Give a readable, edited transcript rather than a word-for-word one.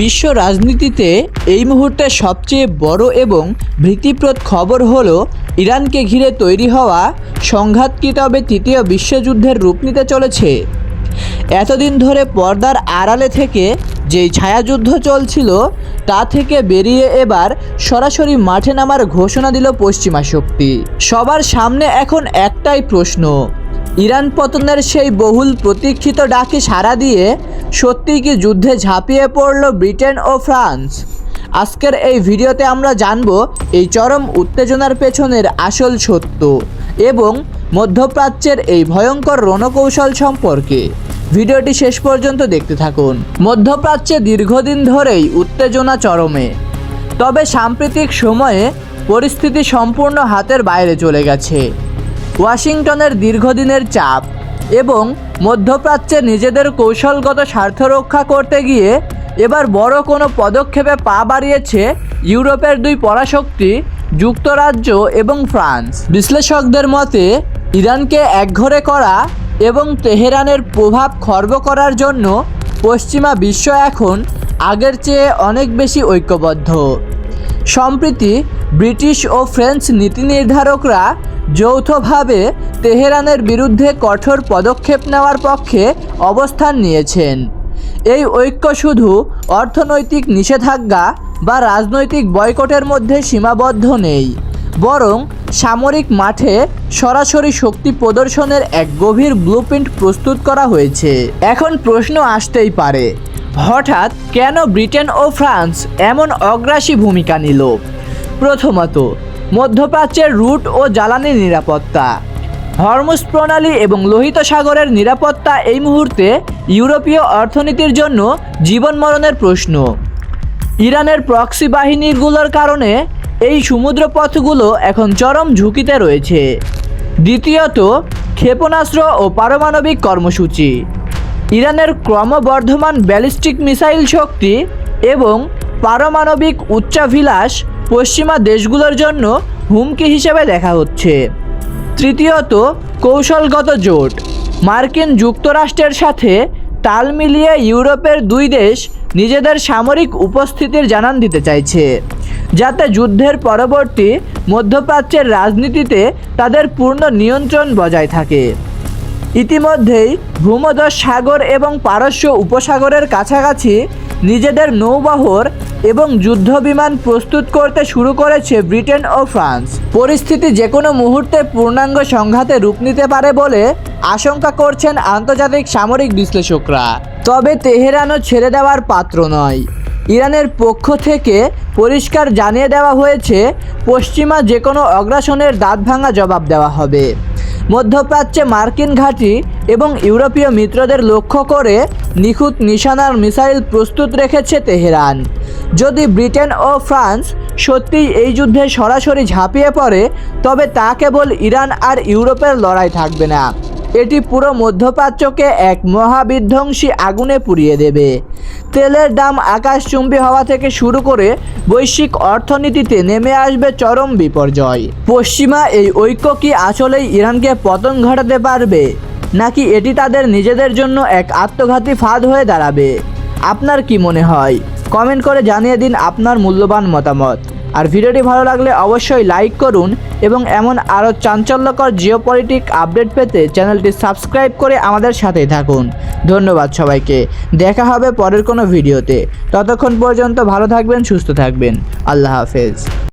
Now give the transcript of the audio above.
বিশ্ব রাজনীতিতে এই মুহূর্তে সবচেয়ে বড় এবং ভীতিপ্রদ খবর হলো ইরানকে ঘিরে তৈরি হওয়া সংঘাত কি তবে তৃতীয় বিশ্বযুদ্ধের রূপ নিতে চলেছে। এতদিন ধরে পর্দার আড়ালে থেকে যেই ছায়াযুদ্ধ চলছিল তা থেকে বেরিয়ে এবার সরাসরি মাঠে নামার ঘোষণা দিল পশ্চিমা শক্তি। সবার সামনে এখন একটাই প্রশ্ন, ইরান পতনের সেই বহুল প্রতীক্ষিত ডাকে সাড়া দিয়ে সত্যিই কি যুদ্ধে ঝাঁপিয়ে পড়ল ব্রিটেন ও ফ্রান্স? আজকের এই ভিডিওতে আমরা জানব এই চরম উত্তেজনার পেছনের আসল সত্য এবং মধ্যপ্রাচ্যের এই ভয়ঙ্কর রণকৌশল সম্পর্কে। ভিডিওটি শেষ পর্যন্ত দেখতে থাকুন। মধ্যপ্রাচ্যে দীর্ঘদিন ধরেই উত্তেজনা চরমে, তবে সাম্প্রতিক সময়ে পরিস্থিতি সম্পূর্ণ হাতের বাইরে চলে গেছে। ওয়াশিংটনের দীর্ঘদিনের চাপ এবং মধ্যপ্রাচ্যে নিজেদের কৌশলগত স্বার্থ রক্ষা করতে গিয়ে এবার বড় কোনো পদক্ষেপে পা বাড়িয়েছে ইউরোপের দুই পরাশক্তি যুক্তরাজ্য এবং ফ্রান্স। বিশ্লেষকদের মতে ইরানকে একঘরে করা এবং তেহরানের প্রভাব খর্ব করার জন্য পশ্চিমা বিশ্ব এখন আগের চেয়ে অনেক বেশি ঐক্যবদ্ধ। সম্প্রতি ব্রিটিশ ও ফ্রেঞ্চ নীতি নির্ধারকরা যৌথভাবে তেহরানের বিরুদ্ধে কঠোর পদক্ষেপ নেওয়ার পক্ষে অবস্থান নিয়েছেন। এই ঐক্য শুধু অর্থনৈতিক নিষেধাজ্ঞা বা রাজনৈতিক বয়কটের মধ্যে সীমাবদ্ধ নেই, বরং সামরিক মাঠে সরাসরি শক্তি প্রদর্শনের এক গভীর ব্লুপ্রিন্ট প্রস্তুত করা হয়েছে। এখন প্রশ্ন আসতেই পারে, হঠাৎ কেন ব্রিটেন ও ফ্রান্স এমন অগ্রাসী ভূমিকা নিল? প্রথমত, মধ্যপ্রাচ্যের রুট ও জ্বালানি নিরাপত্তা। হরমুজ প্রণালী এবং লোহিত সাগরের নিরাপত্তা এই মুহূর্তে ইউরোপীয় অর্থনীতির জন্য জীবন মরণের প্রশ্ন। ইরানের প্রক্সি বাহিনীগুলোর কারণে এই সমুদ্রপথগুলো এখন চরম ঝুঁকিতে রয়েছে। দ্বিতীয়ত, ক্ষেপণাস্ত্র ও পারমাণবিক কর্মসূচি। ইরানের ক্রমবর্ধমান ব্যালিস্টিক মিসাইল শক্তি এবং পারমাণবিক উচ্চাভিলাষ পশ্চিমা দেশগুলোর জন্য হুমকি হিসেবে দেখা হচ্ছে। তৃতীয়ত, কৌশলগত জোট। মার্কিন যুক্তরাষ্ট্রের সাথে তাল মিলিয়ে ইউরোপের দুই দেশ নিজেদের সামরিক উপস্থিতির জানান দিতে চাইছে, যাতে যুদ্ধের পরবর্তী মধ্যপ্রাচ্যের রাজনীতিতে তাদের পূর্ণ নিয়ন্ত্রণ বজায় থাকে। ইতিমধ্যেই ভূমধ্য সাগর এবং পারস্য উপসাগরের কাছাকাছি নিজেদের নৌবহর এবং যুদ্ধবিমান প্রস্তুত করতে শুরু করেছে ব্রিটেন ও ফ্রান্স। পরিস্থিতি যে কোনো মুহূর্তে পূর্ণাঙ্গ সংঘাতে রূপ নিতে পারে বলে আশঙ্কা করছেন আন্তর্জাতিক সামরিক বিশ্লেষকরা। তবে তেহরানও ছেড়ে দেওয়ার পাত্র নয়। ইরানের পক্ষ থেকে পরিষ্কার জানিয়ে দেওয়া হয়েছে, পশ্চিমা যে কোনো আগ্রাসনের দাঁতভাঙা জবাব দেওয়া হবে। মধ্যপ্রাচ্যে মার্কিন ঘাঁটি এবং ইউরোপীয় মিত্রদের লক্ষ্য করে নিখুঁত নিশানার মিসাইল প্রস্তুত রেখেছে তেহরান। যদি ব্রিটেন ও ফ্রান্স সত্যিই এই যুদ্ধে সরাসরি ঝাঁপিয়ে পড়ে, তবে তা কেবল ইরান আর ইউরোপের লড়াই থাকবে না, এটি পুরো মধ্যপ্রাচ্যকে এক মহাবিধ্বংসী আগুনে পুড়িয়ে দেবে। তেলের দাম আকাশচুম্বী হওয়া থেকে শুরু করে বৈশ্বিক অর্থনীতিতে নেমে আসবে চরম বিপর্যয়। পশ্চিমা এই ঐক্য কি আসলেই ইরানকে পতন ঘটাতে পারবে, নাকি এটি তাদের নিজেদের জন্য এক আত্মঘাতী ফাঁদ হয়ে দাঁড়াবে? আপনার কি মনে হয়? কমেন্ট করে জানিয়ে দিন আপনার মূল্যবান মতামত। আর ভিডিওটি ভালো লাগলে অবশ্যই লাইক করুন এবং এমন আরও চাঞ্চল্যকর জিওপলিটিক আপডেট পেতে চ্যানেলটি সাবস্ক্রাইব করে আমাদের সাথেই থাকুন। ধন্যবাদ সবাইকে। দেখা হবে পরের কোনো ভিডিওতে। ততক্ষণ পর্যন্ত ভালো থাকবেন, সুস্থ থাকবেন। আল্লাহ হাফেজ।